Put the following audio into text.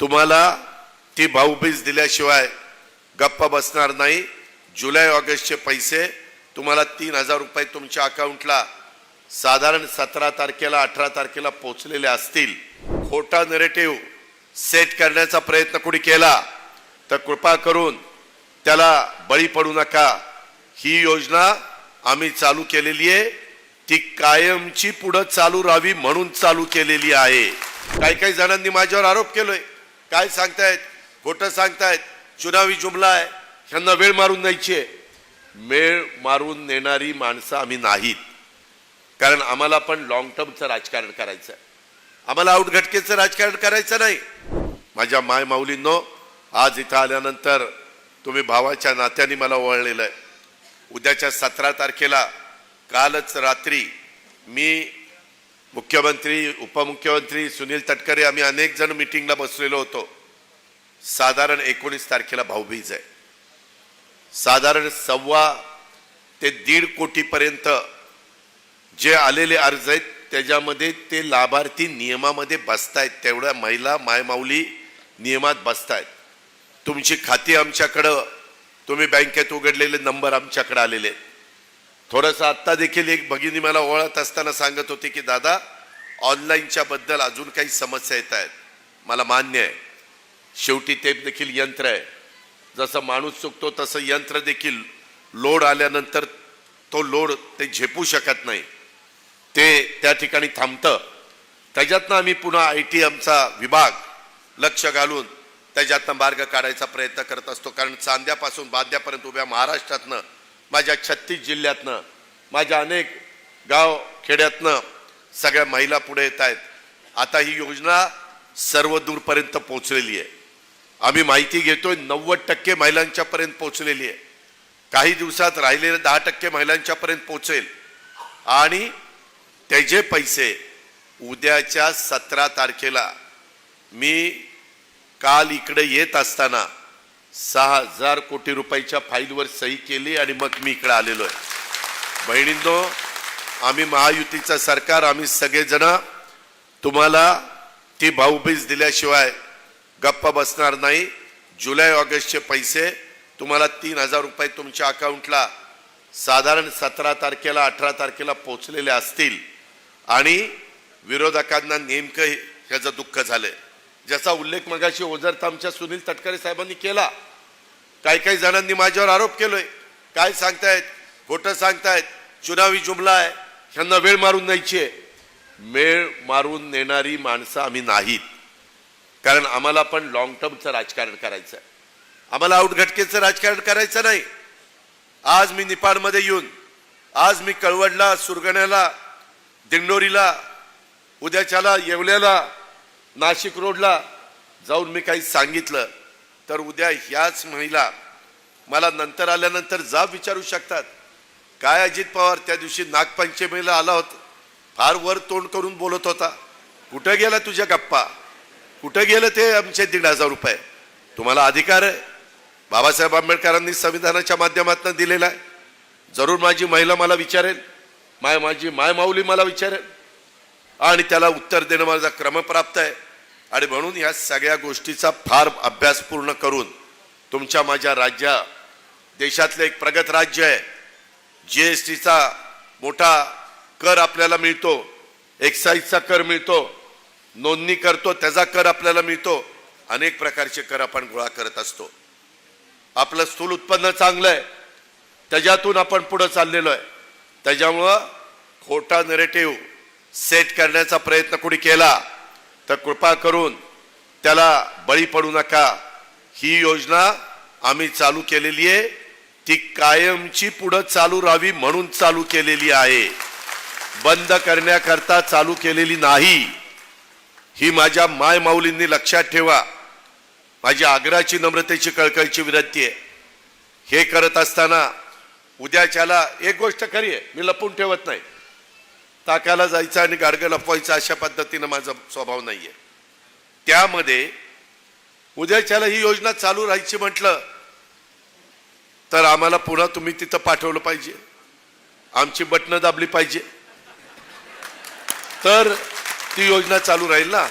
तुम्हाला ती भाऊबीज दिल्याशिवाय गप्प बसणार नाही। जुलै ऑगस्टचे पैसे तुम्हाला 3000 रुपये तुमच्या अकाउंटला साधारण 17 तारखेला 18 तारखेला पोहोचलेले असतील। खोटा नरेटिव्ह सेट करण्याचा प्रयत्न कोणी केला तर कृपा करून त्याला बळी पडू नका। ही योजना आम्ही चालू केलेली आहे, ती कायमची पुढे चालू राहावी म्हणून चालू केलेली आहे। काही जणांनी माझ्यावर आरोप केलोय, काय सांगतायत, खोटं सांगतायत, चुनावी जुमला आहे, ह्यांना वेळ मारून न्यायची आहे। वेळ मारून नेणारी माणसं आम्ही नाहीत, कारण आम्हाला पण लॉंग टर्मचं राजकारण करायचं आहे, आम्हाला आउटघटकेचं राजकारण करायचं नाही। माझ्या माय माऊलींनो, आज इथं आल्यानंतर तुम्ही भावाच्या नात्याने मला ओळखलेलं आहे। उद्याच्या 17 तारखेला कालच रात्री मी मुख्यमंत्री, उपमुख्यमंत्री सुनील तटकरे आम्ही अनेक जण मीटिंगला बसलेलो होतो। साधारण 19 तारखेला भाऊबीज आहे। साधारण 1.25 ते 1.5 कोटीपर्यंत जे आलेले अर्ज आहेत त्याच्यामध्ये ते लाभार्थी नियमामध्ये बसतायत, तेवढ्या महिला मायमाऊली नियमात बसतायत। तुमची खाती आमच्याकडं, तुम्ही बँकेत उघडलेले नंबर आमच्याकडे आलेले आहेत। थोडंसं आत्ता देखील एक भगिनी मला ओळखत असताना सांगत होती की दादा ऑनलाईनच्या बद्दल अजून काही समस्या येत आहेत। मला मान्य आहे, शेवटी ते देखील यंत्र आहे, जसं माणूस चुकतो तसं यंत्र देखील लोड आल्यानंतर तो लोड ते झेपू शकत नाही, ते त्या ठिकाणी थांबतं। त्याच्यातनं आम्ही पुन्हा IT आमचा विभाग लक्ष घालून त्याच्यातनं मार्ग काढायचा प्रयत्न करत असतो। कारण चांद्यापासून बाद्यापर्यंत उभ्या महाराष्ट्रातनं, माझ्या 36 जिल्ह्यातनं, माझ्या अनेक गाव खेड्यातनं सगळ्या महिला पुढे येत आहेत। आता ही योजना सर्व दूरपर्यंत पोहोचलेली आहे। आम्ही माहिती घेतोय 90% महिलांच्या पर्यंत पोहोचलेली आहे। काही दिवसात राहिलेले 10% महिलांच्या पर्यंत पोहोचेल आणि त्याचे पैसे उद्याच्या 17 तारखेला मी काल इकडे येत असताना 6000 कोटी रुपयाच्या फाईलवर सही केली आणि मग मी इकडे आलेलो आहे। बहिणींनो, आम्ही महायुतीचं सरकार, आम्ही सगळेजण तुम्हाला ती भाऊबीज दिल्याशिवाय गप्प बसणार नाही। जुलै ऑगस्टचे पैसे तुम्हाला 3000 रुपये तुमच्या अकाउंटला साधारण 17 तारखेला 18 तारखेला पोहोचलेले असतील आणि विरोधकांना नेमकं ह्याचं दुःख झालंय, ज्याचा उल्लेख मगाशी ओझरता आमच्या सुनील तटकरे साहेबांनी केला। काही जणांनी माझ्यावर आरोप केलोय, काय सांगतायत, खोटं सांगतायत, चुनावी जुमला आहे, ह्यांना वेळ मारून न्यायची आहे। वेळ मारून नेणारी माणसं आम्ही नाहीत, कारण आम्हाला पण लॉंग टर्मचं राजकारण करायचं आहे, आम्हाला आउटघटकेचं राजकारण करायचं नाही। आज मी निपाणमध्ये येऊन, आज मी कळवडला, सुरगण्याला, दिंडोरीला, उद्याच्याला येवल्याला, नाशिक रोडला जाऊन मी काही सांगितलं तर उद्या ह्याच महिला मला नंतर आल्यानंतर जा विचारू शकतात, काय अजित पवार त्या दिवशी नागपंचमीला आला होता, फार वर तोंड करून बोलत होता, कुठं गेला तुझ्या गप्पा, कुठं गेलं ते आमचे 1,500 रुपये। तुम्हाला अधिकार आहे, बाबासाहेब आंबेडकरांनी संविधानाच्या माध्यमातून दिलेला आहे। जरूर माझी महिला मला विचारेल, माझी मायमाऊली मला विचारेल आणि त्याला उत्तर देणं माझा क्रमप्राप्त आहे। आणि म्हणून या सगळ्या गोष्टीचा फार अभ्यास पूर्ण करून तुमच्या माझ्या राज्या, देशातलं एक प्रगत राज्य आहे, GSTचा मोठा कर आपल्याला मिळतो, एक्साईजचा कर मिळतो, नोंदणी करतो त्याचा कर आपल्याला मिळतो, अनेक प्रकारचे कर आपण गोळा करत असतो। आपलं स्थूल उत्पन्न चांगलं आहे, त्याच्यातून आपण पुढे चाललेलो आहे। त्याच्यामुळं खोटा नरेटिव्ह सेट करण्याचा प्रयत्न कोणी केला तर कृपा करून त्याला बळी पडू नका। ही योजना आम्ही चालू केलेली आहे, ती कायमची पुढे चालू राहावी म्हणून चालू केलेली आहे, बंद करण्याकरता चालू केलेली नाही। ही माझ्या माय माऊलींनी लक्षात ठेवा, माझी आग्रहाची, नम्रतेची, कळकळीची विनंती आहे। हे करत असताना उद्याच्याला एक गोष्ट खरी आहे, मी लपून ठेवत नाही, ताकाला जायचं आणि गाडगं लपवायचं अशा पद्धतीनं माझा स्वभाव नाहीये। त्यामध्ये उद्याच्याला ही योजना चालू राहायची म्हटलं तर आम्हाला पुन्हा तुम्ही तिथं पाठवलं पाहिजे, आमची बटणं दाबली पाहिजे, तर ती योजना चालू राहील ना।